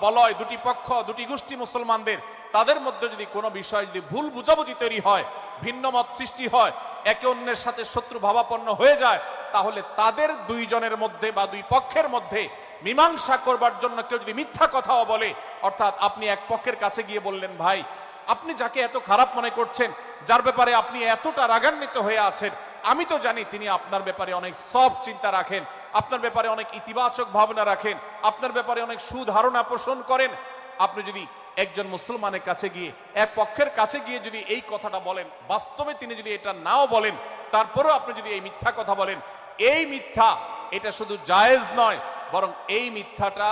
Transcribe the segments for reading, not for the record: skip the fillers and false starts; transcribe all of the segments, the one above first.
বলয়, দুটি পক্ষ, দুটি গোষ্ঠী মুসলমানদের, তাদের মধ্যে যদি কোনো বিষয় যদি ভুল বুঝাবুঝি তৈরি হয়, ভিন্ন মত সৃষ্টি হয়, একে অন্যের সাথে শত্রু ভাবাপন্ন হয়ে যায়, তাহলে তাদের দুইজনের মধ্যে বা দুই পক্ষের মধ্যে মীমাংসা করবার জন্য কেউ যদি মিথ্যা কথাও বলে, অর্থাৎ আপনি এক পক্ষের কাছে গিয়ে বললেন, ভাই আপনি যাকে এত খারাপ মনে করছেন, যার ব্যাপারে আপনি এতটা রাগান্বিত হয়ে আছেন, আমি তো জানি তিনি আপনার ব্যাপারে অনেক সফট চিন্তা রাখেন, আপনার ব্যাপারে অনেক ইতিবাচক ভাবনা রাখেন, আপনার ব্যাপারে অনেক সুধারণা পোষণ করেন। আপনি যদি একজন মুসলমানের কাছে গিয়ে, এক পক্ষের কাছে গিয়ে যদি এই কথাটা বলেন, বাস্তবে তিনি যদি এটা নাও বলেন, তারপরেও আপনি যদি এই মিথ্যা কথা বলেন, এই মিথ্যা এটা শুধু জায়েজ নয়, বরং এই মিথ্যাটা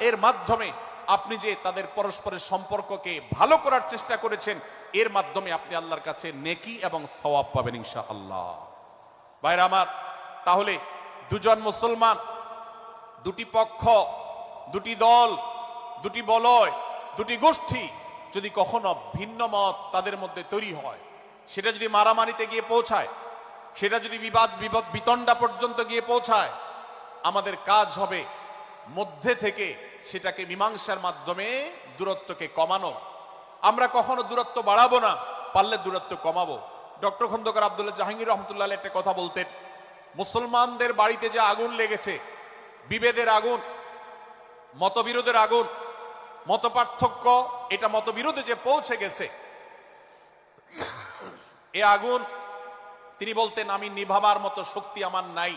এর মাধ্যমে আপনি যে তাদের পরস্পরের সম্পর্ককে ভালো করার চেষ্টা করেছেন, এর মাধ্যমে আপনি আল্লাহর কাছে নেকি এবং সওয়াব পাবেন ইনশাআল্লাহ। ভাইরা আমার, তাহলে দুজন মুসলমান, দুটি পক্ষ, দুটি দল, দুটি বলয়, দুটি গোষ্ঠী যদি কখনো ভিন্ন মত তাদের মধ্যে তৈরি হয়, সেটা যদি মারামারিতে গিয়ে পৌঁছায়, সেটা যদি বিবাদ বিতণ্ডা পর্যন্ত গিয়ে পৌঁছায়, আমাদের কাজ হবে মধ্যে থেকে সেটাকে মীমাংসার মাধ্যমে দূরত্বকে কমানো। আমরা কখনো দূরত্ব বাড়াবো না, পারলে দূরত্ব কমাবো। ডক্টর খন্দকার আব্দুল্লাহ জাহাঙ্গীর রহমতুল্লাহ একটা কথা বলতেন, মুসলমানদের বাড়িতে যে আগুন লেগেছে, বিভেদের আগুন, মতবিরোধের আগুন, মত পার্থক্য, এটা মতবিরোধে যে পৌঁছে গেছে, এ আগুন তিনি বলতেন, আমি নিভাবার মতো শক্তি আমার নাই,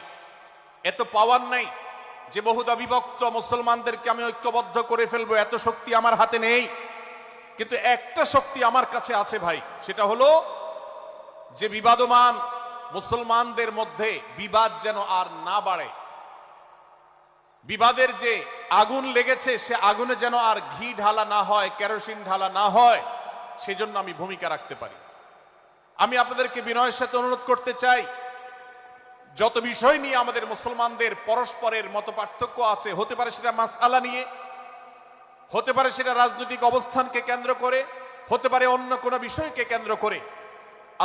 এত পাওয়ার নাই যে বহুদা বিভক্ত মুসলমানদেরকে আমি ঐক্যবদ্ধ করে ফেলবো, এত শক্তি আমার হাতে নেই। কিন্তু একটা শক্তি আমার কাছে আছে ভাই, সেটা হলো যে বিবাদমান মুসলমানদের মধ্যে বিবাদ যেন আর না বাড়ে, বিবাদের যে আগুন লেগেছে সে আগুনে যেন আর ঘি ঢালা না হয়, কেরোসিন ঢালা না হয়, সেজন্য আমি ভূমিকা রাখতে পারি। আমি আপনাদেরকে বিনয়ের সাথে অনুরোধ করতে চাই, যত বিষয় নিয়ে আমাদের মুসলমানদের পরস্পরের মত পার্থক্য আছে, হতে পারে সেটা মাসআলা নিয়ে, হতে পারে সেটা রাজনৈতিক অবস্থানকে কেন্দ্র করে, হতে পারে অন্য কোনো বিষয়কে কেন্দ্র করে,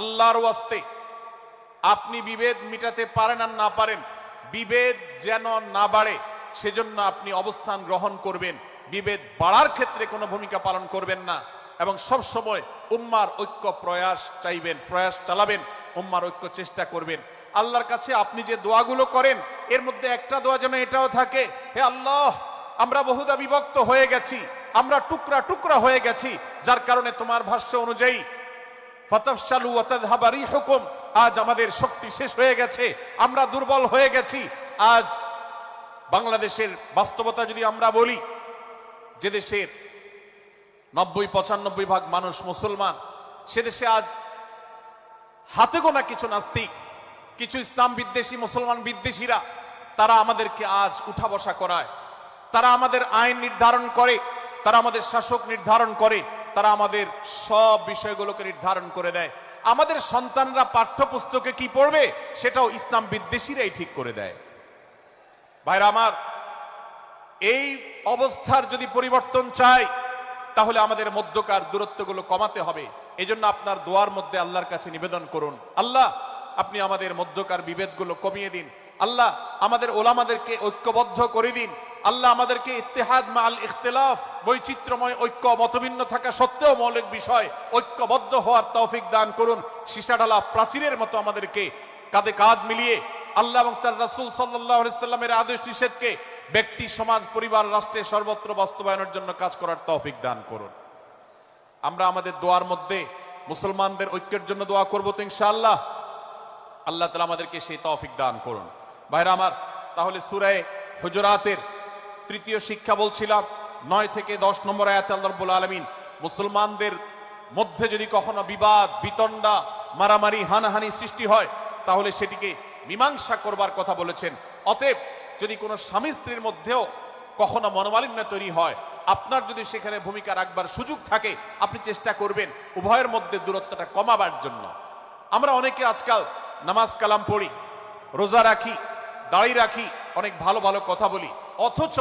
আল্লাহর ওয়াস্তে আপনি বিভেদ মিটাতে পারেন আর না পারেন, বিভেদ যেন না বাড়ে সেজন্য আপনি অবস্থান গ্রহণ করবেন, বিভেদ বাড়ার ক্ষেত্রে কোনো ভূমিকা পালন করবেন না, এবং সব সময় উম্মার ঐক্য প্রয়াস চাইবেন, প্রয়াস চালাবেন, উম্মার ঐক্য চেষ্টা করবেন। আল্লাহর কাছে আপনি যে দোয়াগুলো করেন, এর মধ্যে একটা দোয়া যেন এটাও থাকে, হে আল্লাহ, আমরা বহুদা বিভক্ত হয়ে গেছি, আমরা টুকরা টুকরা হয়ে গেছি, যার কারণে তোমার ভাষ্য অনুযায়ী ফাতাফশালু ওয়া তাযহাবা রিহুকুম, আজ আমাদের শক্তি শেষ হয়ে গেছে, আমরা দুর্বল হয়ে গেছি। আজ বাংলাদেশের বাস্তবতা যদি আমরা বলি, যে দেশের 90-95 ভাগ মানুষ মুসলমান, সে দেশে আজ হাতে গোনা কিছু নাস্তিক, কিছু ইসলাম বিদ্বেষী, মুসলমান বিদ্বেষীরা, তারা আমাদেরকে আজ উঠা বসা করায়, তারা আমাদের আইন নির্ধারণ করে, তারা আমাদের শাসক নির্ধারণ করে, তারা আমাদের সব বিষয়গুলোকে নির্ধারণ করে দেয়। আমাদের সন্তানরা পাঠ্যপুস্তকে কি পড়বে সেটাও ইসলাম বিদ্বেষীরাই ঠিক করে দেয়। ভাইরা আমার, এই অবস্থার যদি পরিবর্তন চাই, তাহলে আমাদের মধ্যকার দূরত্বগুলো কমাতে হবে। এজন্য আপনার দোয়ার মধ্যে আল্লাহর কাছে নিবেদন করুন, আল্লাহ আপনি আমাদের মধ্যকার বিভেদগুলো কমিয়ে দিন, আল্লাহ আমাদের ওলামাদেরকে ঐক্যবদ্ধ করে দিন, আল্লাহ আমাদেরকে ইত্তেহাদ মাল ইখতিলাফ, বৈচিত্র্যময় ঐক্য, মতভিন্ন থাকা সত্ত্বেও মৌলিক বিষয় ঐক্যবদ্ধ হওয়ার তৌফিক দান করুন। সীসাঢালা প্রাচীরের মতো আমাদেরকে কাঁধে কাঁধ মিলিয়ে আল্লাহ এবং তার রাসূল সাল্লাল্লাহু আলাইহি সাল্লামের আদেশ নিষেধকে ব্যক্তি, সমাজ, পরিবার, রাষ্ট্রে সর্বত্র বাস্তবায়নের জন্য কাজ করার তৌফিক দান করুন। আমরা আমাদের দোয়ার মধ্যে মুসলমানদের ঐক্যের জন্য দোয়া করব তো ইনশাআল্লাহ। আল্লাহ তাআলা আমাদেরকে সেই তৌফিক দান করুন। ভাইরা আমার, তাহলে সূরা হুজুরাতের 3য় শিক্ষা বলছিলাম, 9 থেকে 10 নম্বর আয়াতে আল্লাহ রাব্বুল আলামিন মুসলমানদের মধ্যে যদি কখনো বিবাদ, বিতণ্ডা, মারামারি, হানাহানি সৃষ্টি হয়, তাহলে সেটিকে মীমাংসা করবার কথা বলেছেন। অতএব যদি কোনো স্বামী স্ত্রীর মধ্যেও কখনো মনোমালিন্য তৈরি হয়, আপনার যদি সেখানে ভূমিকা রাখবার সুযোগ থাকে, আপনি চেষ্টা করবেন উভয়ের মধ্যে দূরত্বটা কমাবার জন্য। আমরা অনেকে আজকাল নামাজ কালাম পড়ি, রোজা রাখি, দাড়ি রাখি, অনেক ভালো ভালো কথা বলি, অথচ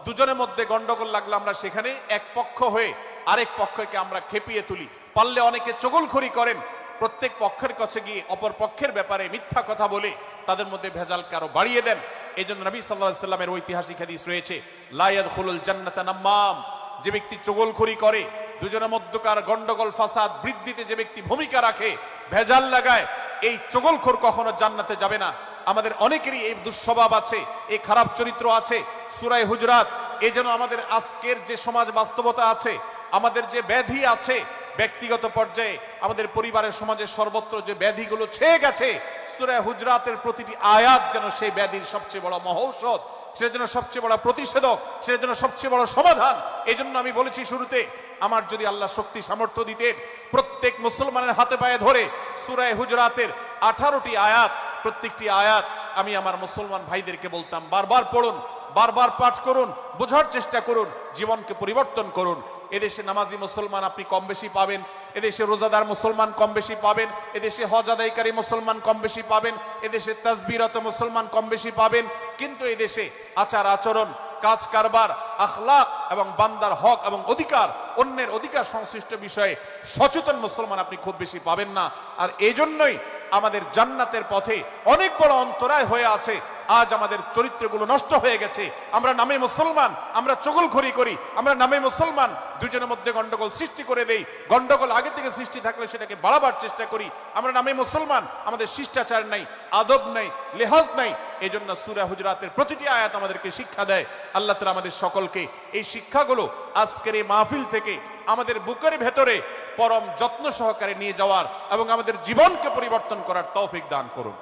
দুজনের মধ্যে গন্ডগোল লাগলে আমরা সেখানে এক পক্ষ হয়ে আরেক পক্ষকে আমরা খেপিয়ে তুলি। পারলে অনেকে চগলখড়ি করেন, প্রত্যেক পক্ষের কাছে গিয়ে অপর পক্ষের ব্যাপারে মিথ্যা কথা বলে তাদের মধ্যে ভেজালকে আরো বাড়িয়ে দেন। এই জন্য নবী সাল্লাল্লাহু আলাইহি সাল্লামের ঐতিহাসিক হাদিস রয়েছে, লা ইয়াদখুলুল জান্নাতা নাম্মাম, যে ব্যক্তি চগলখড়ি করে, দুজনের মধ্যকার গন্ডগোল ফাসাদ বৃদ্ধিতে যে ব্যক্তি ভূমিকা রাখে, ভেজাল লাগায়, এই চগলখোর কখনো জান্নাতে যাবে না। আমাদের অনেকেরই এই দুঃস্বভাব আছে, এই খারাপ চরিত্র আছে। সূরা হুজুরাত, এই যেন আমাদের আজকের যে সমাজ বাস্তবতা আছে, আমাদের যে ব্যাধি আছে ব্যক্তিগত পর্যায়ে, আমাদের পরিবারের সমাজের সর্বত্র যে ব্যাধিগুলো ছেয়ে গেছে, সূরা হুজুরাতের প্রতিটি আয়াত যেন সেই ব্যাধির সবচেয়ে বড় মহৌষধ, সেটার জন্য সবচেয়ে বড় প্রতিষেধক, সেটার জন্য সবচেয়ে বড় সমাধান। এই জন্য আমি বলেছি শুরুতে, আমার যদি আল্লাহ শক্তি সামর্থ্য দিতেন, প্রত্যেক মুসলমানের হাতে পায়ে ধরে সূরা হুজুরাতের 18টি আয়াত, প্রত্যেকটি আয়াত আমি আমার মুসলমান ভাইদেরকে বলতাম, বারবার পড়ুন, বারবার পাঠ করুন, বোঝার চেষ্টা করুন, জীবনকে পরিবর্তন করুন। এদেশে নামাজি মুসলমান আপনি কম বেশি পাবেন, এদেশে রোজাদার মুসলমান কম বেশি পাবেন, এদেশে হজ আদায়কারী মুসলমান কম বেশি পাবেন, এদেশে তাসবিহরত মুসলমান কম বেশি পাবেন, কিন্তু এদেশে আচার আচরণ, কাজ কারবার, আখলাক এবং বান্দার হক এবং অধিকার, অন্যের অধিকার সংশ্লিষ্ট বিষয়ে সচেতন মুসলমান আপনি খুব বেশি পাবেন না। আর এই জন্যই আমাদের জান্নাতের পথে অনেক বড় অন্তরায় হয়ে আছে। আজ আমাদের চরিত্রগুলো নষ্ট হয়ে গেছে। আমরা নামে মুসলমান, আমরা চগলখড়ি করি, আমরা নামে মুসলমান, দুজনের মধ্যে গন্ডগোল সৃষ্টি করে দেই। গন্ডগোল আগে থেকে সৃষ্টি থাকলে সেটাকে বাড়াবার চেষ্টা করি। আমরা নামে মুসলমান, আমাদের শিষ্টাচার নাই, আদব নাই, লেহাজ নাই। এই জন্য সূরা হুজুরাতের প্রতিটি আয়াত আমাদেরকে শিক্ষা দেয়। আল্লাহ তাআলা আমাদের সকলকে এই শিক্ষাগুলো আজকের এই মাহফিল থেকে আমাদের বুকের ভেতরে পরম যত্ন সহকারে নিয়ে যাওয়ার এবং আমাদের জীবনকে পরিবর্তন করার তৌফিক দান করুন।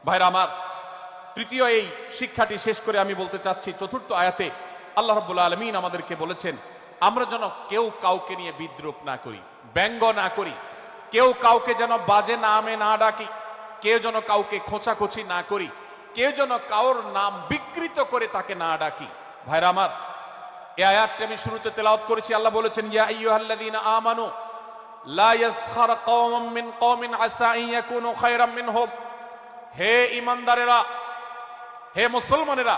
ভাইরা আমার, তৃতীয় এই শিক্ষাটি শেষ করে আমি বলতে চাচ্ছি, চতুর্থ আয়াতে আল্লাহ রাব্বুল আলামিন আমাদেরকে বলেছেন, আমরা যেন কেউ কাউকে নিয়ে বিদ্রূপ না করি, ব্যঙ্গ না করি, কেউ কাউকে যেন বাজে নামে না ডাকি, কেউ যেন কাউকে খোঁচাখুচি না করি, কেউ যেন কারোর নাম বিকৃত করে তাকে না ডাকি। ভাইরা আমার, এই আয়াতটি আমি শুরুতে তেলাওয়াত করেছি। আল্লাহ বলেছেন, ইয়া আইয়ুহাল্লাযীনা আমানু লা ইয়াসখার কওমুম মিন কওমিন আসা আন ইয়াকুনু খায়রাম মিনহুম। হে ঈমানদারেরা, হে মুসলমানেরা,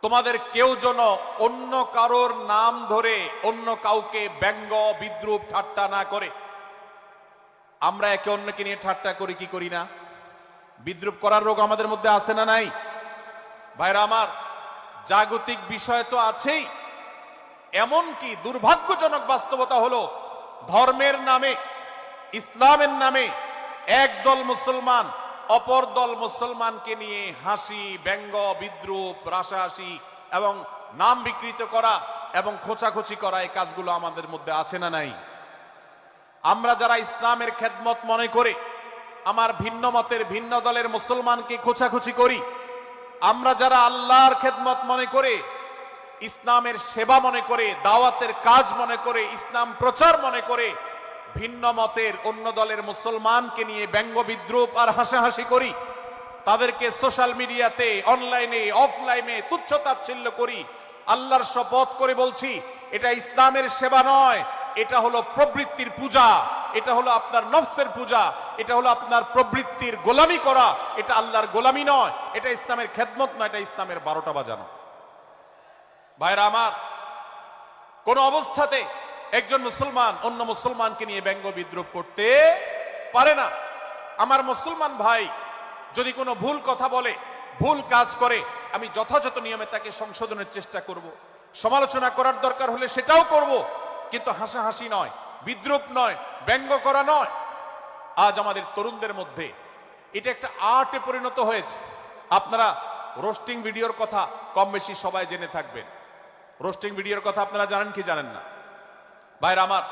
তোমাদের কেউ যেন অন্য কারোর নাম ধরে অন্য কাউকে ব্যঙ্গ বিদ্রূপ ঠাট্টা না করে। আমরা একে অন্যকে নিয়ে ঠাট্টা করি কি করি না? বিদ্রূপ করার রোগ আমাদের মধ্যে আছে না নাই? ভাইরা আমার, জাগতিক বিষয় তো আছেই, এমনকি দুর্ভাগ্যজনক বাস্তবতা হলো ধর্মের নামে, ইসলামের নামে একদল মুসলমান অপর দল মুসলমানকে নিয়ে হাসি, ব্যঙ্গ, বিদ্রূপ, রাশাহাসি এবং নাম বিকৃত করা এবং খোঁচাখুচি করা, এই কাজগুলো আমাদের মধ্যে আছে না নাই? আমরা যারা ইসলামের খেদমত মনে করে আমার ভিন্ন মতের, ভিন্ন দলের মুসলমানকে খোঁচাখুচি করি, আমরা যারা আল্লাহর খেদমত মনে করে, ইসলামের সেবা মনে করে, দাওয়াতের কাজ মনে করে, ইসলাম প্রচার মনে করে, ভিন্ন মতের অন্য দলের মুসলমানকে নিয়ে ব্যঙ্গ বিদ্রূপ আর হাসাহাসি করি, তাদেরকে সোশ্যাল মিডিয়াতে, অনলাইনে, অফলাইনে তুচ্ছ তাচ্ছিল্য করি, আল্লাহর শপথ করে বলছি, এটা ইসলামের সেবা নয়, এটা হলো প্রবৃত্তির পূজা, এটা হলো আপনার নফসের পূজা, এটা হলো আপনার প্রবৃত্তির গোলামি করা, এটা আল্লাহর গোলামি নয়, এটা ইসলামের খেদমত নয়, এটা ইসলামের 12টা বাজানো। ভাইরা আমার, কোন অবস্থাতে একজন মুসলমান অন্য মুসলমানকে নিয়ে ব্যঙ্গ বিদ্রূপ করতে পারে না। আমার মুসলমান ভাই যদি কোনো ভুল কথা বলে, ভুল কাজ করে, আমি যথাযথ নিয়মে তাকে সংশোধনের চেষ্টা করব, সমালোচনা করার দরকার হলে সেটাও করব, কিন্তু হাসাহাসি নয়, বিদ্রূপ নয়, ব্যঙ্গ করা নয়। আজ আমাদের তরুণদের মধ্যে এটা একটা আর্টে পরিণত হয়েছে। আপনারা রোস্টিং ভিডিওর কথা কম বেশি সবাই জেনে থাকবেন। রোস্টিং ভিডিওর কথা আপনারা জানেন কি জানেন না? ভাইরা আমার,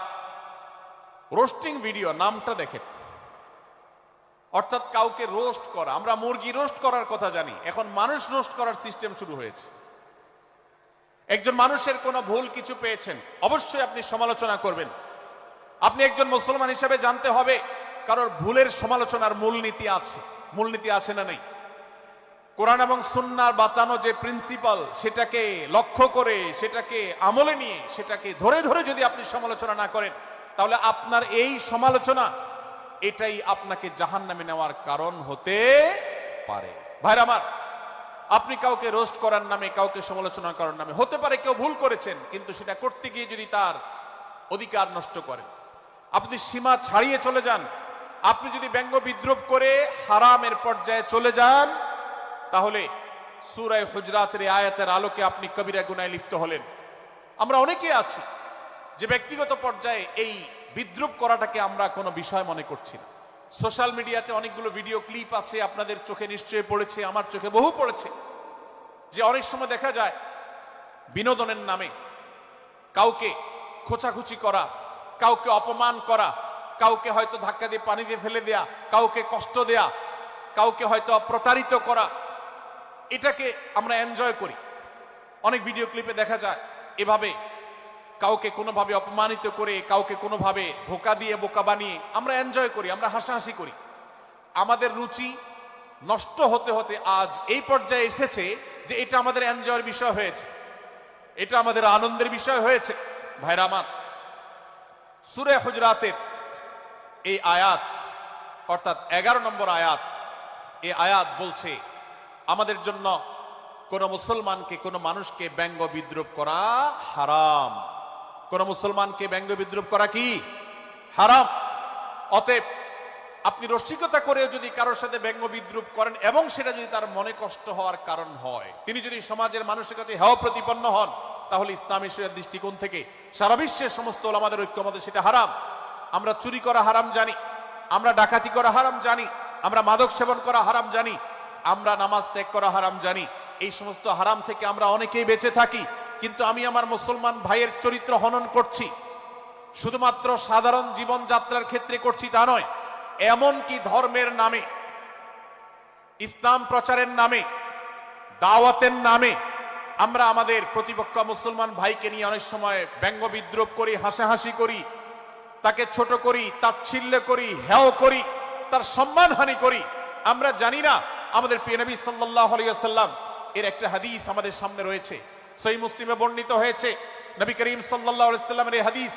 রোস্টিং ভিডিও নামটা দেখেন, অর্থাৎ কাউকে রোস্ট করা। আমরা মুরগি রোস্ট করার কথা জানি, এখন মানুষ রোস্ট করার সিস্টেম শুরু হয়েছে। একজন মানুষের কোনো ভুল কিছু পেয়েছেন, অবশ্যই আপনি সমালোচনা করবেন। আপনি একজন মুসলমান হিসেবে জানতে হবে কারোর ভুলের সমালোচনার মূলনীতি আছে, মূলনীতি আছে না নেই। কোরআন এবং সুন্নাহর বাতানো যে প্রিন্সিপাল, সেটাকে লক্ষ্য করে, সেটাকে আমলে নিয়ে, সেটাকে ধরে ধরে যদি আপনি সমালোচনা না করেন, তাহলে আপনার এই সমালোচনা এটাই আপনাকে জাহান্নামে নেওয়ার কারণ হতে পারে। ভাইরা আমার, আপনি কাউকে রোস্ট করার নামে, কাউকে সমালোচনা করার নামে, হতে পারে কেউ ভুল করেছেন, কিন্তু সেটা করতে গিয়ে যদি তার অধিকার নষ্ট করেন, আপনি সীমা ছাড়িয়ে চলে যান, আপনি যদি ব্যঙ্গ বিদ্রূপ করে হারামের পর্যায়ে চলে যান, তাহলে সূরা হুজরাতের এই আয়াতের আলোকে আপনি কবিরা গুনাহে লিপ্ত হলেন। আমরা অনেকে আছি যে ব্যক্তিগত পর্যায়ে এই বিদ্রূপ করাটাকে আমরা কোনো বিষয় মনে করছি না। সোশ্যাল মিডিয়াতে অনেকগুলো ভিডিও ক্লিপ আছে, আপনাদের চোখে নিশ্চয়ই পড়েছে, আমার চোখে বহু পড়েছে, যে অনেক সময় দেখা যায় বিনোদনের নামে কাউকে খোঁচাখুচি করা, কাউকে অপমান করা, কাউকে হয়তো ধাক্কা দিয়ে পানিতে ফেলে দেয়া, কাউকে কষ্ট দেয়া, কাউকে হয়তো প্রতারিত করা, এটাকে আমরা এনজয় করি। অনেক ভিডিও ক্লিপে দেখা যায় এভাবে কাউকে কোনোভাবে অপমানিত করে, কাউকে কোনোভাবে ধোঁকা দিয়ে বোকা বানিয়ে আমরা এনজয় করি, আমরা হাসাহাসি করি। আমাদের রুচি নষ্ট হতে হতে আজ এই পর্যায়ে এসেছে যে এটা আমাদের এনজয়ের বিষয় হয়েছে, এটা আমাদের আনন্দের বিষয় হয়েছে। ভাইরা আমার, সূরা হুজরাতের এই আয়াত অর্থাৎ 11 নম্বর আয়াত, এই আয়াত বলছে আমাদের জন্য কোন মুসলমানকে, কোন মানুষকে ব্যঙ্গ বিদ্রূপ করা হারাম। কোন মুসলমানকে ব্যঙ্গ বিদ্রূপ করা কি হারাম। অতএব আপনি রসিকতা করে যদি কারোর সাথে ব্যঙ্গ বিদ্রূপ করেন এবং সেটা যদি তার মনে কষ্ট হওয়ার কারণ হয়, তিনি যদি সমাজের মানুষের কাছে হেয় প্রতিপন্ন হন, তাহলে ইসলামী শরীয়তের দৃষ্টিকোণ থেকে সারা বিশ্বের সমস্ত ওলামাদের ঐক্যমতে সেটা হারাম। আমরা চুরি করা হারাম জানি, আমরা ডাকাতি করা হারাম জানি, আমরা মাদক সেবন করা হারাম জানি, আমরা নামাজ ত্যাগ করা হারাম জানি। এই সমস্ত হারাম থেকে আমরা অনেকেই বেঁচে থাকি, কিন্তু আমি আমার মুসলমান ভাইয়ের চরিত্র হনন করছি, শুধুমাত্র সাধারণ জীবনযাত্রার ক্ষেত্রে করছি তা নয়, এমনকি ধর্মের নামে, ইসলাম প্রচারের নামে, দাওয়াতের নামে আমরা আমাদের প্রতিপক্ষ মুসলমান ভাইকে নিয়ে অনেক সময় ব্যঙ্গ বিদ্রূপ করি, হাসাহাসি করি, তাকে ছোট করি, তাচ্ছিল্য করি, হেয় করি, তার সম্মানহানি করি। আমরা জানি না আমাদের প্রিয় নবী সাল্লাল্লাহু আলাইহি ওয়াসাল্লাম এর একটা হাদিস আমাদের সামনে রয়েছে, সহিহ মুসলিমে বর্ণিত হয়েছে। নবী করিম সাল্লাল্লাহু আলাইহি ওয়াসাল্লামের এই হাদিস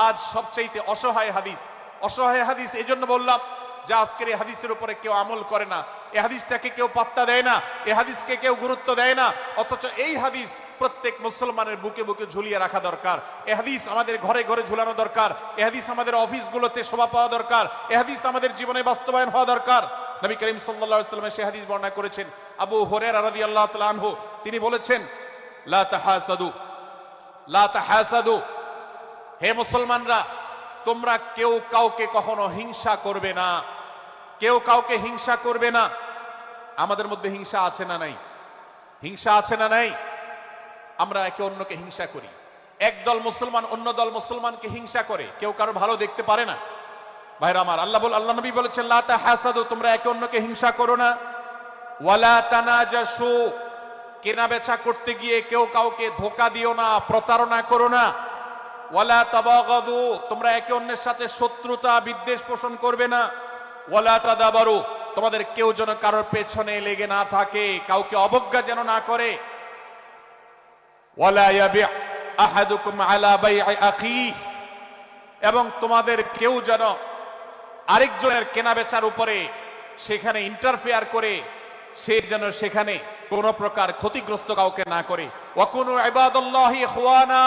আজ সবচেয়ে অসহায় হাদিস। অসহায় হাদিস এই জন্য বললাম যে আজকের এই হাদিসের উপরে কেউ আমল করে না, এই হাদিসটাকে কেউ পাত্তা দেয় না, এই হাদিসকে কেউ গুরুত্ব দেয় না। অথচ এই হাদিস প্রত্যেক মুসলমানের বুকে বুকে ঝুলিয়ে রাখা দরকার। এই হাদিস আমাদের ঘরে ঘরে ঝুলানো দরকার। এই হাদিস আমাদের অফিসগুলোতে শোভা পাওয়া দরকার। এই হাদিস আমাদের জীবনে বাস্তবায়ন হওয়া দরকার। নবী করিম সাল্লাল্লাহু আলাইহি ওয়াসাল্লাম সেই হাদিস বর্ণনা করেছেন। আবু হুরায়রা রাদিয়াল্লাহু তাআলা আনহু তিনি বলেছেন, লা তাহাসাদু, লা তাহাসাদু, হে মুসলমানরা, তোমরা কেউ কাউকে কখনো হিংসা করবে না, কেউ কাউকে হিংসা করবে না। আমাদের মধ্যে হিংসা আছে না নাই? হিংসা আছে না নাই? আমরা একে অন্যকে হিংসা করি। একদল মুসলমান অন্য দল মুসলমানকে হিংসা করে, কেউ কারো ভালো দেখতে পারে না। ভাইরা আমার, আল্লাহ নবী বলেছেন, লা তাহাসাদু, তোমরা একে অন্যকে হিংসা করো না। ওয়ালা তানাজাসু, কেনা বেচা করতে গিয়ে কেউ কাউকে ধোঁকা দিও না, প্রতারণা করো না। ওয়ালা তাবাগাদু, তোমরা একে অন্যের সাথে শত্রুতা বিদ্বেষ পোষণ করবে না। ওয়ালা তাদাবারু, তোমাদের কেউ যেন কারোর পেছনে লেগে না থাকে, কাউকে অবজ্ঞা যেন না করে। ওয়ালা ইয়াবি আহাদুকুম আলা বাই'i আখিহি, এবং তোমাদের কেউ যেন আরেকজনের কেনা বেচার উপরে সেখানে ইন্টারফেয়ার করে, সে যেন সেখানে কোন প্রকার ক্ষতিগ্রস্ত কাউকে না করে। ওয়াকুনু ইবাদাল্লাহি ইখওয়ানা,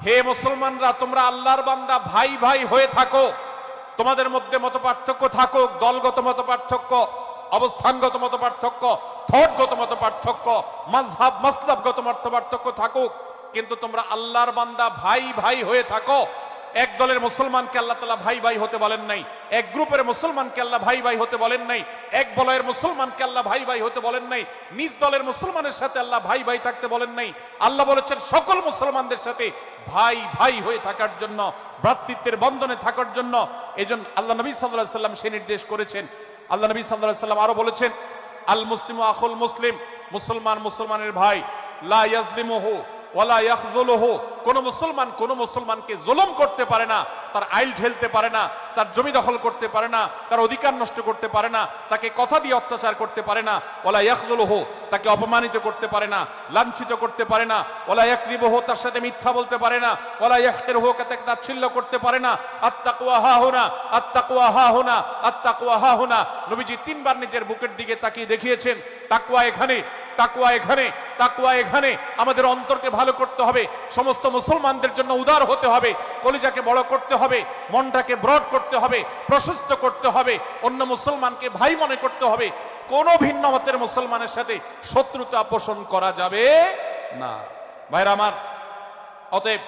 হে মুসলমানরা, তোমরা আল্লাহর বান্দা, ভাই ভাই হয়ে থাকো। তোমাদের মধ্যে মত পার্থক্য থাকুক, দলগত মত পার্থক্য, অবস্থানগত মত পার্থক্য, থটগত মত পার্থক্য, মাযহাব মাসলাবগত মত পার্থক্য থাকুক, কিন্তু তোমরা আল্লাহর বান্দা, ভাই ভাই হয়ে থাকো। এক দলের মুসলমানকে আল্লাহ তাআলা ভাই ভাই হতে বলেন নাই, এক গ্রুপের মুসলমানকে আল্লাহ ভাই ভাই হতে বলেন নাই, এক বলয়ের মুসলমানকে আল্লাহ ভাই ভাই হতে বলেন নাই, নিজ দলের মুসলমানের সাথে আল্লাহ ভাই ভাই থাকতে বলেন নাই। আল্লাহ বলেছেন সকল মুসলমানদের সাথে ভাই ভাই হয়ে থাকার জন্য, ভ্রাতৃত্বের বন্ধনে থাকার জন্য। এজন্য আল্লাহ নবী সাল্লাল্লাহু আলাইহি ওয়াসাল্লাম সে নির্দেশ করেছেন। আল্লাহ নবী সাল্লাল্লাহু আলাইহি ওয়াসাল্লাম আরো বলেছেন, আল মুসলিমু আখুল মুসলিম, মুসলমান মুসলমানের ভাই, লা ইয়াজলিমুহু ওয়ালা ইয়াখযুলুহু, কোন মুসলমান কোন মুসলমানকে জুলুম করতে পারে না, তার আইল ঠেলতে পারে না, তার জমি দখল করতে পারে না, তার অধিকার নষ্ট করতে পারে না, তাকে কথা দিয়ে অত্যাচার করতে পারে না। ওয়ালা ইয়াখযুলুহু, তাকে অপমানিত করতে পারে না, লাঞ্ছিত করতে পারে না। ওয়ালা ইয়াকযিবুহু, তার সাথে মিথ্যা বলতে পারে না। ওয়ালা ইয়াহকিরুহু, তাকে তাচ্ছিল্য করতে পারে না। আত-তাকওয়া হাহুনা, আত-তাকওয়া হাহুনা, আত-তাকওয়া হাহুনা। নবীজি তিনবার নিজের বুকের দিকে তাকিয়ে দেখিয়েছেন, তাকওয়া এখানে, তাকওয়া এখানে, তাকওয়া এখানে। আমাদের অন্তরকে ভালো করতে হবে, সমস্ত মুসলমানদের জন্য উদার হতে হবে, কলিজাকে বড় করতে হবে, মনটাকে ব্রড করতে হবে, প্রশস্ত করতে হবে, অন্য মুসলমানকে ভাই মনে করতে হবে, কোন ভিন্ন মতের মুসলমানের সাথে শত্রুতা পোষণ করা যাবে না। ভাইরা আমার, অতএব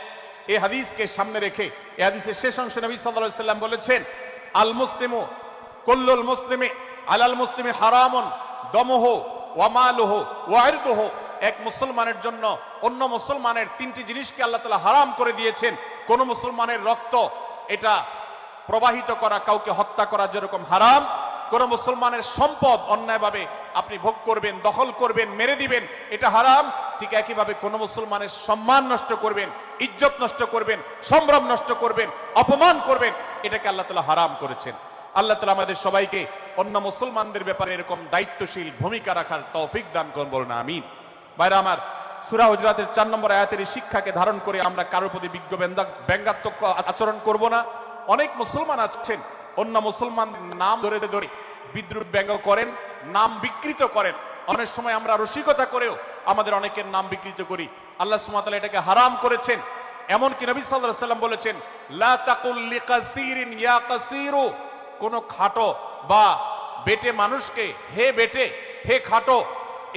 এই হাদিসকে সামনে রেখে এই হাদিসের শেষ অংশে নবী সাল্লাল্লাহু আলাইহি সাল্লাম বলেছেন, আল মুসলিমু কুল্লুল মুসলিমি আলাল মুসলিমি হারামুন দমুহু ওয়া মালুহু ওয়া ইরদুহু। এক মুসলমানের জন্য অন্য মুসলমানের তিনটি জিনিসকে আল্লাহ তাআলা হারাম করে দিয়েছেন। কোন মুসলমানের রক্ত এটা প্রবাহিত করা, কাউকে হত্যা করা যেরকম হারাম, কোন মুসলমানের সম্পদ অন্যায়ভাবে আপনি ভোগ করবেন, দখল করবেন, মেরে দিবেন, এটা হারাম। ঠিক একইভাবে কোন মুসলমানের সম্মান নষ্ট করবেন, ইজ্জত নষ্ট করবেন, সম্ভ্রম নষ্ট করবেন, অপমান করবেন, এটাকে আল্লাহ তাআলা হারাম করেছেন। আল্লাহ তাআলা আমাদের সবাইকে অন্য মুসলমানদের ব্যাপারে এরকম দায়িত্বশীল ভূমিকা রাখার তৌফিক দান করুন, বলুন আমিন। ভাইরা আমার, সূরা হুজুরাতের 4 নম্বর আয়াতের শিক্ষাকে ধারণ করে আমরা কারোর প্রতি বিজ্ঞ ব্যঙ্গাত্মক আচরণ করব না। অনেক মুসলমান আছেন অন্য মুসলমানদের নাম ধরে ধরে বিদ্রুপ ব্যঙ্গ করেন, নাম বিকৃত করেন। অনেক সময় আমরা রসিকতা করেও আমাদের অনেকের নাম বিকৃত করি। আল্লাহ সুবহানাহু ওয়া তাআলা এটাকে হারাম করেছেন। এমনকি নবী সাল্লাল্লাহু আলাইহি সাল্লাম বলেছেন, লা তাকুল লিকাসিরিন ইয়া কাসিরু। কোন খাটো বা বেটে মানুষকে হে বেটে, হে খাটো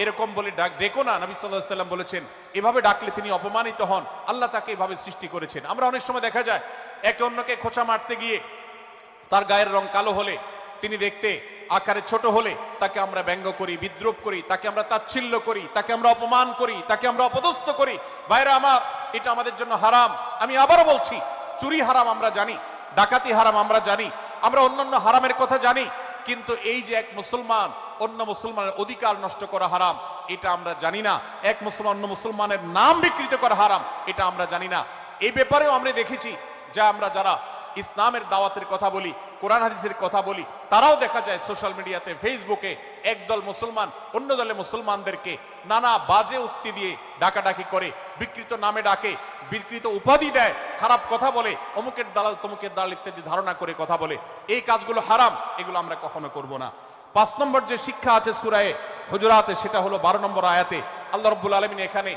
এরকম বলে ডেকো না। নবী সাল্লাল্লাহু আলাইহি সাল্লাম বলেছেন, এভাবে ডাকলে তিনি অপমানিত হন। আল্লাহ তাকে এভাবে সৃষ্টি করেছেন। আমরা অনেক সময় দেখা যায় একে অন্যকে খোঁচা মারতে গিয়ে তার গায়ের রং কালো হলে, তিনি দেখতে আকারে ছোট হলে তাকে আমরা ব্যঙ্গ করি, বিদ্রুপ করি, তাকে আমরা তাচ্ছিল্য করি, তাকে আমরা অপমান করি, তাকে আমরা অপদস্থ করি। ভাইরা আমার, এটা আমাদের জন্য হারাম। আমি আবারও বলছি, চুরি হারাম আমরা জানি, ডাকাতি হারাম আমরা জানি, আমরা অন্যান্য হারামের কথা জানি, কিন্তু এই যে এক মুসলমান অন্য মুসলমানের অধিকার নষ্ট করা হারাম, এটা আমরা জানি না। এক মুসলমান অন্য মুসলমানের নাম বিকৃত করা হারাম, এটা আমরা জানি না। এই ব্যাপারেও আমরা দেখেছি যে আমরা যারা ইসলামের দাওয়াতের কথা বলি, কোরআন হাদিসের কথা বলি, তারাও দেখা যায় সোশ্যাল মিডিয়াতে, ফেসবুকে একদল মুসলমান অন্য দলে মুসলমানদেরকে নানা বাজে উক্তি দিয়ে ডাকাডাকি করে, বিকৃত নামে ডাকে, বিকৃত উপাধি দেয়, খারাপ কথা বলে, অমুকের দালাল তমুকের দালাল ইত্যাদি ধারণা করে কথা বলে। এই কাজগুলো হারাম, এগুলো আমরা কখনো করব না। 5 নম্বর যে শিক্ষা আছে সূরা হুজুরাতে, সেটা হলো 12 নম্বর আয়াতে আল্লাহ রাব্বুল আলামিন এখানে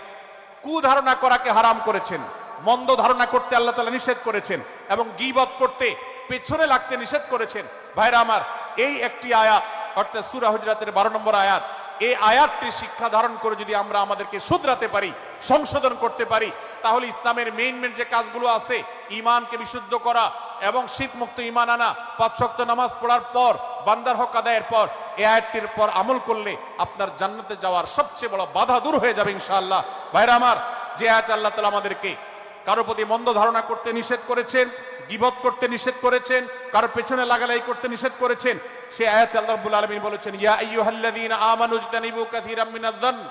কুধারণা করাকে হারাম করেছেন, মন্দ ধারণা করতে আল্লাহ তাআলা নিষেধ করেছেন, এবং গীবত করতে, পেছনে লাগতে নিষেধ করেছেন। ভাইরা আমার, এই একটি আয়াত অর্থাৎ সূরা হুজুরাতের 12 নম্বর আয়াত, এই আয়াতটি শিক্ষা ধারণ করে যদি আমরা আমাদেরকে শুধরাতে পারি, সংশোধন করতে পারি, তাহলে ইসলামের মেইন যে কাজগুলো আছে, ঈমানকে বিশুদ্ধ করা এবং শিরক মুক্ত ঈমান আনা, 5 ওয়াক্ত নামাজ পড়ার পর, বান্দার হক আদায়ের পর, এই আয়াতটির পর আমল করলে আপনার জান্নাতে যাওয়ার সবচেয়ে বড় বাধা দূর হয়ে যাবে ইনশাআল্লাহ। ভাইরা আমার, যে আয়াতে আল্লাহ তাআলা আমাদেরকে কারো প্রতি মন্দ ধারণা করতে নিষেধ করেছেন, গীবত করতে নিষেধ করেছেন, কারো পেছনে লাগালাই করতে নিষেধ করেছেন, সে আয়াতে আল্লাহ রাব্বুল আলামিন বলেছেন, ইয়া আইয়ুহাল্লাযীনা আমানু ইজতানিবু কাসীরাম মিনায-যন্ন।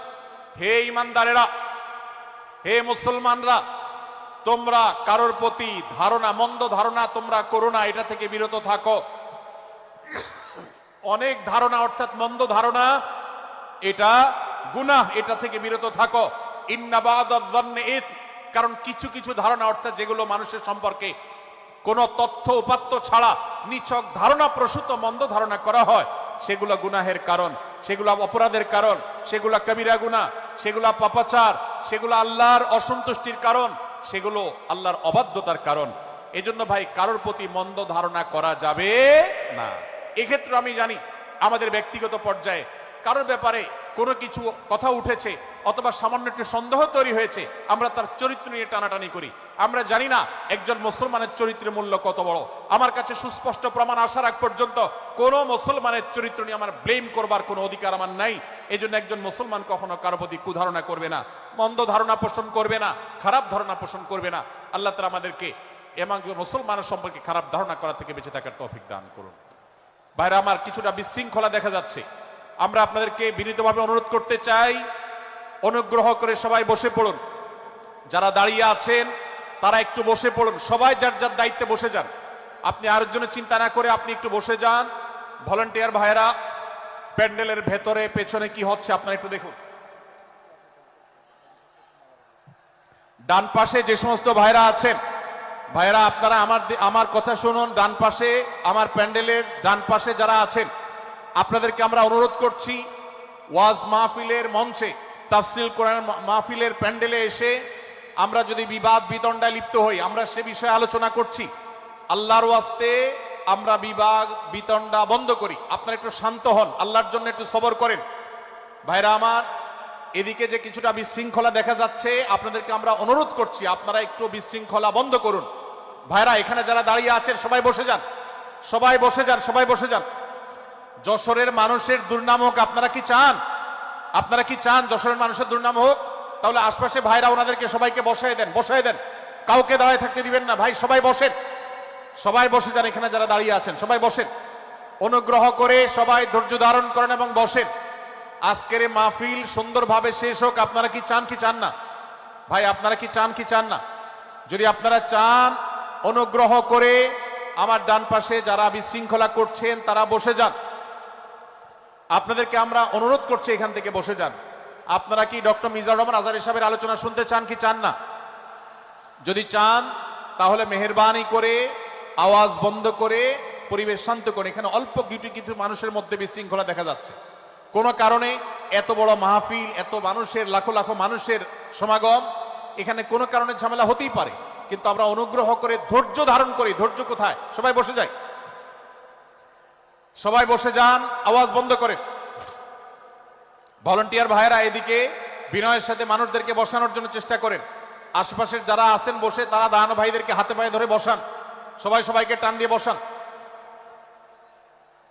হে ঈমানদারেরা, হে মুসলমানরা, তোমরা কারোর প্রতি ধারণা, মন্দ ধারণা তোমরা করো না, এটা থেকে বিরত থাকো। অনেক ধারণা অর্থাৎ মন্দ ধারণা, এটা গুনাহ, এটা থেকে বিরত থাকো। ইন্না বা'দায-যন্নি ইসম। কারণ কিছু কিছু ধারণা অর্থাৎ যেগুলো মানুষের সম্পর্কে কোন তথ্য উপাত্ত ছাড়া নিছক ধারণা প্রসূত মন্দ ধারণা করা হয়, সেগুলো গুনাহের কারণ, সেগুলো অপরাধের কারণ, সেগুলো কবিরা গুনাহ, সেগুলো পাপাচার, সেগুলো আল্লাহর অসন্তুষ্টির কারণ, সেগুলো আল্লাহর অবাধ্যতার কারণ। এজন্য ভাই, কারোর প্রতি মন্দ ধারণা করা যাবে না। এক্ষেত্রে আমি জানি আমাদের ব্যক্তিগত পর্যায়ে কারোর ব্যাপারে কোনো কিছু কথা উঠেছে অথবা সামান্য একটু সন্দেহ তৈরি হয়েছে, আমরা তার চরিত্র নিয়ে টানাটানি করি। আমরা জানি না একজন মুসলমানের চরিত্রের মূল্য কত বড়। আমার কাছে সুস্পষ্ট প্রমাণ আসার আগ পর্যন্ত কোনো মুসলমানের চরিত্র নিয়ে আমার ব্লেম করবার কোনো অধিকার আমার নাই। এই জন্য একজন মুসলমান কখনো কারো প্রতি কুধারণা করবে না, মন্দ ধারণা পোষণ করবে না, খারাপ ধারণা পোষণ করবে না। আল্লাহ তাআলা আমাদেরকে এবং মুসলমানের সম্পর্কে খারাপ ধারণা করা থেকে বেঁচে থাকার তৌফিক দান করুন। ভাইরা আমার, কিছুটা বিশৃঙ্খলা দেখা যাচ্ছে। আমরা আপনাদেরকে বিনীতভাবে অনুরোধ করতে চাই, অনুগ্রহ করে সবাই বসে পড়ুন। যারা দাঁড়িয়ে আছেন তারা একটু বসে পড়ুন, সবাই যার যার দায়িত্বে বসে যান। আপনি আরেকজনের চিন্তা না করে আপনি একটু বসে যান। ভলান্টিয়ার ভাইরা, প্যান্ডেলের ভেতরে পেছনে কি হচ্ছে আপনারা একটু দেখুন। ডান পাশে যে সমস্ত ভাইরা আছেন, ভাইরা আপনারা আমার কথা শুনুন। ডান পাশে, আমার প্যান্ডেলের ডান পাশে যারা আছেন, আপনাদেরকে আমরা অনুরোধ করছি, ওয়াজ মাহফিলের মঞ্চে, তাফসীর কোরআন মাহফিলের প্যান্ডেলে এসে আমরা যদি বিবাদ বিতণ্ডায় লিপ্ত হই, আমরা সে বিষয়ে আলোচনা করছি। আল্লাহর ওয়াস্তে আমরা বিভাগ বিতণ্ডা বন্ধ করি। আপনারা একটু শান্ত হন, আল্লাহর জন্য একটু সবর করেন। ভাইরা আমার, এদিকে যে কিছুটা বিশৃঙ্খলা দেখা যাচ্ছে, আপনাদেরকে আমরা অনুরোধ করছি আপনারা একটু বিশৃঙ্খলা বন্ধ করুন। ভাইরা, এখানে যারা দাঁড়িয়ে আছেন সবাই বসে যান, সবাই বসে যান, সবাই বসে যান। যশোরের মানুষের দুর্নাম হোক আপনারা কি চান? আপনারা কি চান যশোরের মানুষের দুর্নাম হোক? তাহলে আশপাশে ভাইরা ওনাদেরকে সবাইকে বসায় দেন, বসায় দেন, কাউকে দাঁড়ায় থাকতে দিবেন না। ভাই সবাই বসেন, সবাই বসে যান। এখানে যারা দাঁড়িয়ে আছেন সবাই বসেন, অনুগ্রহ করে সবাই ধৈর্য ধারণ করেন এবং বসেন। আজকের এই মাহফিল সুন্দরভাবে শেষ হোক। আপনারা কি চান কি চান না? ভাই আপনারা কি চান কি চান না? যদি আপনারা চান, অনুগ্রহ করে আমার ডান পাশে যারা বিশৃঙ্খলা করছেন তারা বসে যান। আপনাদেরকে আমরা অনুরোধ করছি এখান থেকে বসে যান। আপনারা কি ডক্টর মিজানুর রহমান আজহারী সাহেবের আলোচনা শুনতে চান কি চান না? যদি চান তাহলে মেহেরবানি করে আওয়াজ বন্ধ করে পরিবেশ শান্ত করে। এখানে অল্প কিছু মানুষের মধ্যে বিশৃঙ্খলা দেখা যাচ্ছে। কোনো কারণে এত বড় মাহফিল, এত মানুষের, লাখো লাখো মানুষের সমাগম, এখানে কোনো কারণে ঝামেলা হতেই পারে, কিন্তু আমরা অনুগ্রহ করে ধৈর্য ধারণ করি। ধৈর্য কোথায়? সবাই বসে যায়, সবাই বসে যান, আওয়াজ বন্ধ করে। ভলান্টিয়ার ভাইয়েরা এদিকে বিনয়ের সাথে মানুষদেরকে বসানোর জন্য চেষ্টা করেন। আশেপাশের যারা আছেন বসে, তারা দাঁড়ানো ভাইদেরকে হাতে পায়ে ধরে বসান, সবাই সবাইকে টান দিয়ে বসান।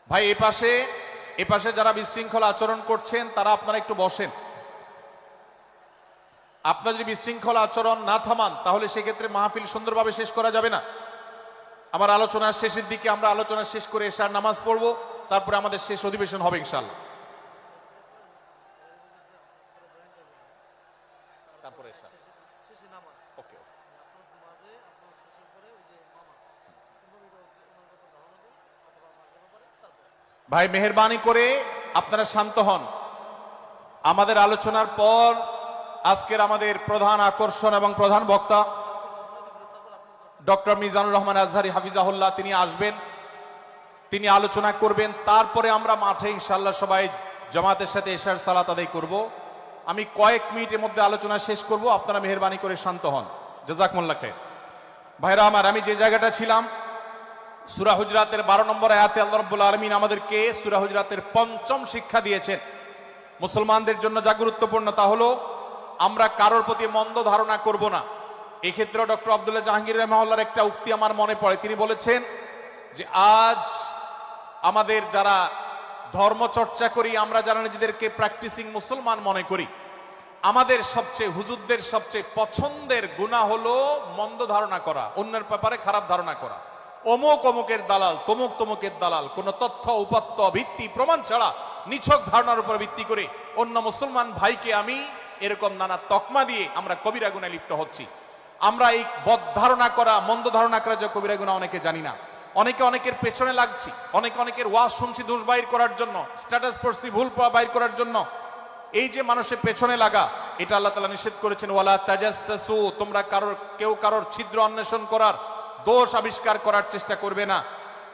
ভাই এপাশে যারা বিশৃঙ্খলা আচরণ করছেন তারা আপনারা একটু বসেন। আপনারা যদি বিশৃঙ্খলা আচরণ না থামান তাহলে সেক্ষেত্রে মাহফিল সুন্দরভাবে শেষ করা যাবে না। আমার আলোচনার শেষের দিকে আমরা আলোচনা শেষ করে এশার নামাজ পড়বো, তারপরে আমাদের শেষ অধিবেশন হবে ইনশাআল্লাহ। তারপরে ওকে। ভাই মেহেরবানি করে আপনারা শান্ত হন। আমাদের আলোচনার পর আজকের আমাদের প্রধান আকর্ষণ এবং প্রধান বক্তা ডক্টর মিজানুর রহমান আজহারী হাফিজাহুল্লাহ তিনি আসবেন, তিনি আলোচনা করবেন। তারপরে আমরা মাঠে ইনশাআল্লাহ সবাই জামাতের সাথে এশার সালাত আদায় করব। আমি কয়েক মিনিটের মধ্যে আলোচনা শেষ করব, আপনারা মেহেরবানি করে শান্ত হন। জাযাকুমুল্লাহ খাইর। ভাইরা আমার, আমি যে জায়গাটা ছিলাম, সূরা হুজরাতের 12 নম্বর আয়াতে আল্লাহ রাব্বুল আলামিন আমাদেরকে সূরা হুজরাতের 5ম শিক্ষা দিয়েছেন। মুসলমানদের জন্য যা গুরুত্বপূর্ণ তা হলো আমরা কারোর প্রতি মন্দ ধারণা করব না। এক্ষেত্রে ডক্টর আব্দুল্লাহ জাহাঙ্গীর রাহিমাহুল্লাহর একটা উক্তি আমার মনে পড়ে। তিনি বলেছেন যে আজ আমাদের যারা ধর্ম চর্চা করি, আমরা যারা নিজেদেরকে প্র্যাকটিসিং মুসলমান মনে করি, আমাদের সবচেয়ে, হুজুরদের সবচেয়ে পছন্দের গুনাহ হলো মন্দ ধারণা করা, অন্যের ব্যাপারে খারাপ ধারণা করা। অমুক অমুকের দালাল, তমুক তমুকের দালাল, কোন তথ্য উপাত্ত ভিত্তি প্রমাণ ছাড়া নিছক ধারণার উপর ভিত্তি করে অন্য মুসলমান ভাইকে আমি এরকম নানা তকমা দিয়ে আমরা কবিরা গুনাহে লিপ্ত হচ্ছি। আমরা এই বদ ধারণা করা, মন্দ ধারণা করা যে কবিরা গুনাহ অনেকে জানি না। অনেকে অনেকের পেছনে লাগছি, অনেকে অনেকের ওয়াজ শুনছি দোষ বাইর করার জন্য, স্ট্যাটাস পড়ছি ভুল বাইর করার জন্য। এই যে মানুষের পেছনে লাগা, এটা আল্লাহ তাআলা নিষেধ করেছেন, ওয়ালা তাজাসসু, তোমরা কেউ কারোর ছিদ্র অন্বেষণ করার, দোষ আবিষ্কার করার চেষ্টা করবে না,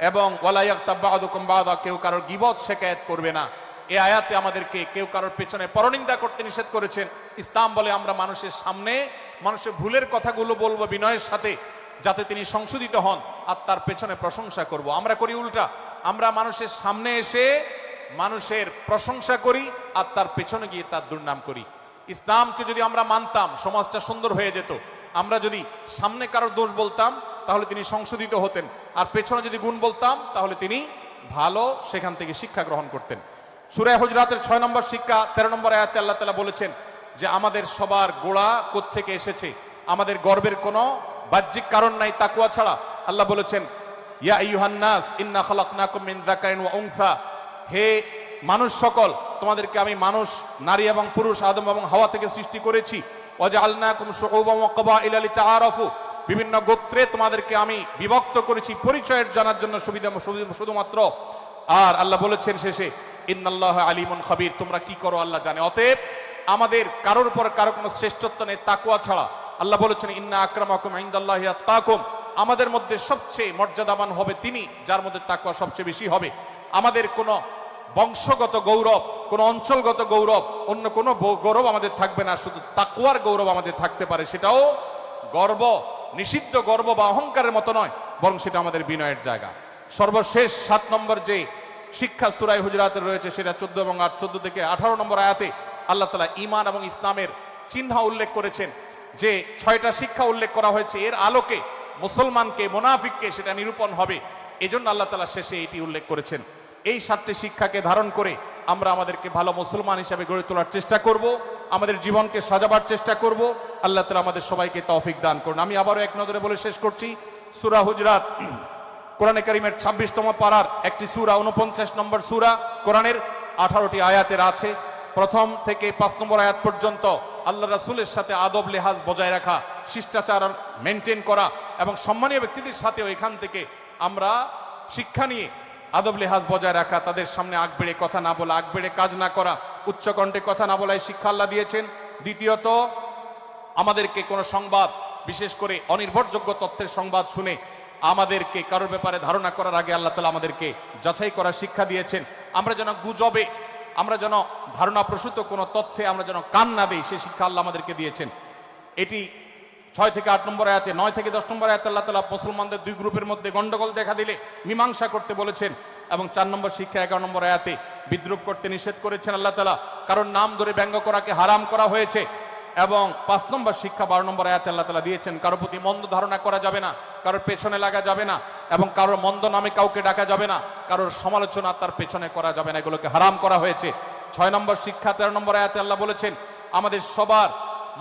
এবং ওয়ালা ইয়াগতাব বা'দুকুম বা'দা, কেউ কারোর গীবত শিকায়াত করবে না। এই আয়াতে আমাদেরকে কেউ কারোর পেছনে পরনিন্দা করতে নিষেধ করেছেন। ইসলাম বলে আমরা মানুষের সামনে মানুষের ভুলের কথাগুলো বলবো বিনয়ের সাথে, যাতে তিনি সংশোধিত হন, আর তার পেছনে প্রশংসা করব। আমরা করি উল্টা, আমরা মানুষের সামনে এসে মানুষের প্রশংসা করি আর তার পেছনে গিয়ে তার দুর্নাম করি। ইসলামকে যদি আমরা মানতাম সমাজটা সুন্দর হয়ে যেত। আমরা যদি সামনে কারোর দোষ বলতাম তাহলে তিনি সংশোধিত হতেন, আর পেছনে যদি গুণ বলতাম তাহলে তিনি ভালো সেখান থেকে শিক্ষা গ্রহণ করতেন। সূরা হুজরাতের 6 নম্বর শিক্ষা 13 নম্বর আয়াতে আল্লাহ তাআলা বলেছেন যে আমাদের সবার গোড়া কোত্থেকে এসেছে, আমাদের গর্বের কোনো বাহ্যিক কারণ নাই তাকওয়া ছাড়া। আল্লাহ বলেছেন, ইয়া আইয়ুহান নাস ইন্না খালাকনাকুম মিন যাকারিন ওয়া উনসা, হে মানুষ সকল, তোমাদেরকে আমি মানুষ, নারী এবং পুরুষ, আদম এবং হাওয়া থেকে সৃষ্টি করেছি। ওয়াজআলনাকুম শুউবান ওয়া ক্বাবাইলা লিতাআরাফু, বিভিন্ন গোত্রে তোমাদেরকে আমি বিভক্ত করেছি পরিচয়ের জানার জন্য, শুধুমাত্র। আর আল্লাহ বলেছেন শেষে, ইন্নাল্লাহা আলিমুন খাবীর, তোমরা কি করো আল্লাহ জানে। অতএব আমাদের কারোর উপর কারো কোনো শ্রেষ্ঠত্ব নেই তাকওয়া ছাড়া। আল্লাহ বলেছেন, ইন্না আকরামাকুম ইনদাল্লাহি আতকাকুম, আমাদের মধ্যে সবচেয়ে মর্যাদাবান হবে তিনি যার মধ্যে তাকওয়া সবচেয়ে বেশি হবে। আমাদের কোনো বংশগত গৌরব, কোনো অঞ্চলগত গৌরব, অন্য কোনো গৌরব আমাদের থাকবে না, শুধু তাকওয়ার গৌরব আমাদের থাকতে পারে। সেটাও গর্ব, নিষিদ্ধ গর্ব বা অহংকারের মতো নয়, বরং সেটা আমাদের বিনয়ের জায়গা। সর্বশেষ 7 নম্বর যে শিক্ষা সূরা হুজুরাতের রয়েছে সেটা 14 এবং 14 থেকে 18 নম্বর আয়াতে আল্লাহ তাআলা ঈমান এবং ইসলামের চিহ্ন উল্লেখ করেছেন, যে 6টা শিক্ষা উল্লেখ করা হয়েছে, এর আলোকে মুসলমানকে মুনাফিককে সেটা নিরূপণ হবে। এজন্য আল্লাহ তাআলা শেষে এটি উল্লেখ করেছেন। এই 7টি শিক্ষাকে ধারণ করে আমরা আমাদেরকে ভালো মুসলমান হিসেবে গড়ে তোলার চেষ্টা করব, আমাদের জীবনকে সাজাবার চেষ্টা করব। আল্লাহ তাআলা আমাদের সবাইকে তৌফিক দান করুন। আমি আবারও এক নজরে বলে শেষ করছি, সূরা হুজুরাত কোরআনে কারীমের 26তম পারার একটি সূরা, 49 নম্বর সূরা, কোরআনের 18টি আয়াতের আছে। প্রথম থেকে 5 নম্বর আয়াত পর্যন্ত আল্লাহ রাসূলের সাথে আদব লেহাজ বজায় রাখা, শিষ্টাচার মেনটেন করা এবং সম্মানীয় ব্যক্তিদের সাথেও এখান থেকে আমরা শিক্ষা নিয়ে আদব লেহাজ বজায় রাখা, তাদের সামনে আগ বেড়ে কথা না বলা, আগ বেড়ে কাজ না করা, উচ্চকণ্ঠে কথা না বলা, এই শিক্ষা আল্লাহ দিয়েছেন। দ্বিতীয়ত, আমাদেরকে কোনো সংবাদ, বিশেষ করে অনির্ভরযোগ্য তথ্যের সংবাদ শুনে আমাদেরকে কারোর ব্যাপারে ধারণা করার আগে আল্লাহ তাআলা আমাদেরকে যাচাই করার শিক্ষা দিয়েছেন। আমরা যেন গুজবে, আমরা যেন ধারণা প্রসূত কোনো তথ্যে আমরা যেন কান না দেই, সেই শিক্ষা আল্লাহ আমাদেরকে দিয়েছেন। এটি 6 থেকে 8 নম্বর আয়াতে, 9 থেকে 10 নম্বর আয়াতে আল্লাহ তাআলা মুসলমানদের 2 গ্রুপের মধ্যে গন্ডগোল দেখা দিলে মীমাংসা করতে বলেছেন। এবং 4 নম্বর শিক্ষা 11 নম্বর আয়াতে বিদ্রুপ করতে নিষেধ করেছেন আল্লাহ তাআলা, কারণ নাম ধরে ব্যঙ্গ করাকে হারাম করা হয়েছে। এবং 5 নম্বর শিক্ষা 12 নম্বর আয়াতে আল্লাহ তাআলা দিয়েছেন, কারোর প্রতি মন্দ ধারণা করা যাবে না, কারোর পেছনে লাগা যাবে না, এবং কারোর মন্দ নামে কাউকে ডাকা যাবে না, কারোর সমালোচনা তার পেছনে করা যাবে না, এগুলোকে হারাম করা হয়েছে। 6 নম্বর শিক্ষা 13 নম্বর আয়াতে আল্লাহ বলেছেন, আমাদের সবার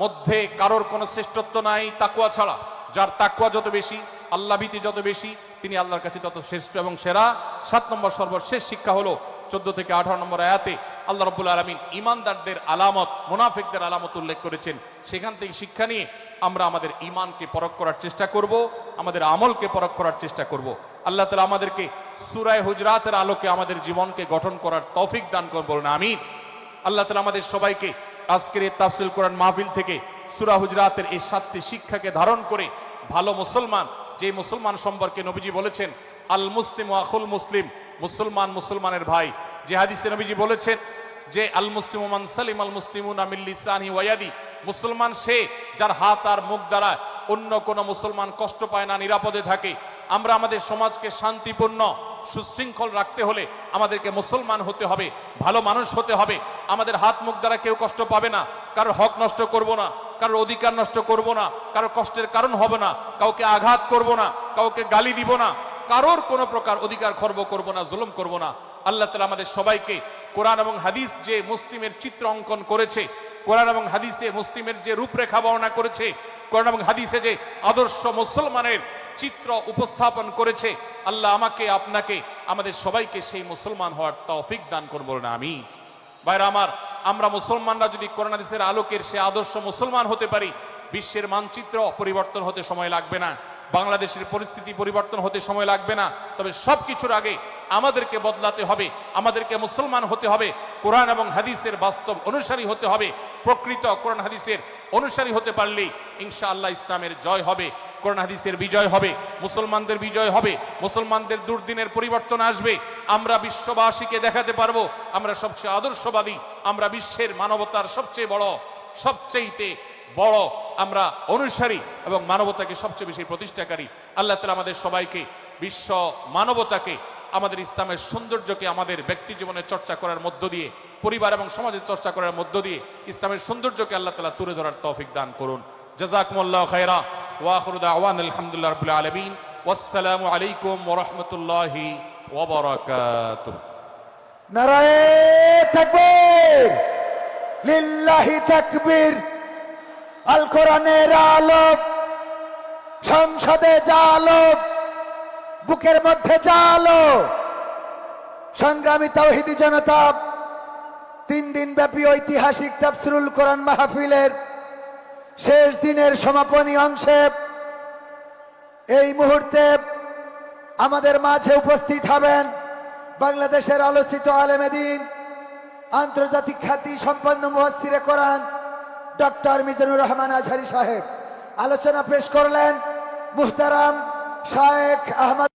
মধ্যে কারোর কোনো শ্রেষ্ঠত্ব নাই তাকওয়া ছাড়া। যার তাকওয়া যত বেশি, আল্লাহ ভীতি যত বেশি, তিনি আল্লাহর কাছে তত শ্রেষ্ঠ এবং সেরা। 7 নম্বর সর্বশেষ শিক্ষা হলো 14 থেকে 18 নম্বর আয়াতে আল্লাহ রাব্বুল আলামিন ঈমানদারদের আলামত, মুনাফিকদের আলামত উল্লেখ করেছেন। সেখান থেকে শিক্ষা নিয়ে আমরা আমাদের ঈমানকে পরখ করার চেষ্টা করব, আমাদের আমলকে পরখ করার চেষ্টা করব। আল্লাহ তাআলা আমাদেরকে সূরা হুজুরাতের আলোকে আমাদের জীবনকে গঠন করার তৌফিক দান করুন, বলুন আমিন। আল্লাহ তাআলা আমাদের সবাইকে আজকের এই তাফসীর কোরআন মাহফিল থেকে সূরা হুজুরাতের এই 7টি শিক্ষাকে ধারণ করে ভালো মুসলমান, যে মুসলমান সম্পর্কে নবীজি বলেছেন আল মুসলিমু আখুল মুসলিম, মুসলমান মুসলমানের ভাই। যে হাদিসে নবীজি বলেছেন যে আল মুসলিমু মান সালিমাল মুসলিমুনা মিন লিসানিহি ওয়া ইয়াদি, মুসলমান সে যার হাত আর মুখ দ্বারা অন্য কোন মুসলমান কষ্ট পায় না, নিরাপদে থাকে। আমরা আমাদের সমাজকে শান্তিপূর্ণ সুশৃঙ্খল রাখতে হলে আমাদেরকে মুসলমান হতে হবে, ভালো মানুষ হতে হবে। আমাদের হাত মুখ দ্বারা কেউ কষ্ট পাবে না, কারোর হক নষ্ট করব না, কারোর অধিকার নষ্ট করব না, কারোর কষ্টের কারণ হবে না, কাউকে আঘাত করব না, কাউকে গালি দিব না, কারোর কোনো প্রকার অধিকার খর্ব করব না, জুলুম করব না। আল্লাহ তাআলা আমাদের সবাইকে কোরআন এবং হাদিস যে মুসলিমের চিত্র অঙ্কন করেছে, কোরআন এবং হাদিসে মুসলিমের যে রূপরেখা বর্ণনা করেছে, কোরআন এবং হাদিসে যে আদর্শ মুসলমানের চিত্র উপস্থাপন করেছে, আল্লাহ আমাকে, আপনাকে, আমাদের সবাইকে সেই মুসলমান হওয়ার তৌফিক দান করুন, বলুন আমিন। ভাইরা আমার, আমরা মুসলমানরা যদি কোরআন হাদিসের আলোকের সে আদর্শ মুসলমান হতে পারি, বিশ্বের মানচিত্র পরিবর্তন হতে সময় লাগবে না, বাংলাদেশের পরিস্থিতি পরিবর্তন হতে সময় লাগবে না। তবে সবকিছুর আগে আমাদেরকে বদলাতে হবে, আমাদেরকে মুসলমান হতে হবে, কোরআন এবং হাদিসের বাস্তব অনুসারী হতে হবে। প্রকৃত কোরআন হাদিসের অনুসারী হতে পারলেই ইনশাআল্লাহ ইসলামের জয় হবে, কোরআন হাদিসের বিজয় হবে, মুসলমানদের বিজয় হবে, মুসলমানদের দুর্দিনের পরিবর্তন আসবে। আমরা বিশ্ববাসীকে দেখাতে পারবো আমরা সবচেয়ে আদর্শবাদী, আমরা বিশ্বের মানবতার সবচেয়ে বড় আমরা অনুসারী এবং মানবতাকে সবচেয়ে বেশি প্রতিষ্ঠাকারী। আল্লাহ তাআলা আমাদের সবাইকে, বিশ্ব মানবতাকে, আমাদের ইসলামের সৌন্দর্যকে আমাদের ব্যক্তি জীবনে চর্চা করার মধ্য দিয়ে, পরিবার এবং সমাজে চর্চা করার মধ্য দিয়ে ইসলামের সৌন্দর্যকে আল্লাহ তাআলা তুলে ধরার তৌফিক দান করুন। জাযাকুমুল্লাহু খায়রা ওয়া আখিরু দাওয়ানা আলহামদুলিল্লাহি রাব্বিল আলামিন। ওয়াসসালামু আলাইকুম ওয়া রাহমাতুল্লাহি ওয়া বারাকাতুহু। নারায়ে তাকবীর, লিল্লাহি তাকবীর। আল কোরআনের আলোক, সংসদে জালো, বুকের মধ্যে জালো। সংগ্রামী তাওহীদি জনতা, 3 দিন ব্যাপী ঐতিহাসিক তাফসীরুল কোরআন মাহফিলের শেষ দিনের সমাপনী অংশে এই মুহূর্তে আমাদের মাঝে উপস্থিত হবেন বাংলাদেশের আলোচিত আলেমে দ্বীন, আন্তর্জাতিক খ্যাতি সম্পন্ন মুফাসসিরে কোরআন ডক্টর মিজানুর রহমান আজহারী সাহেব। আলোচনা পেশ করলেন মুহতারাম শায়েখ আহমদ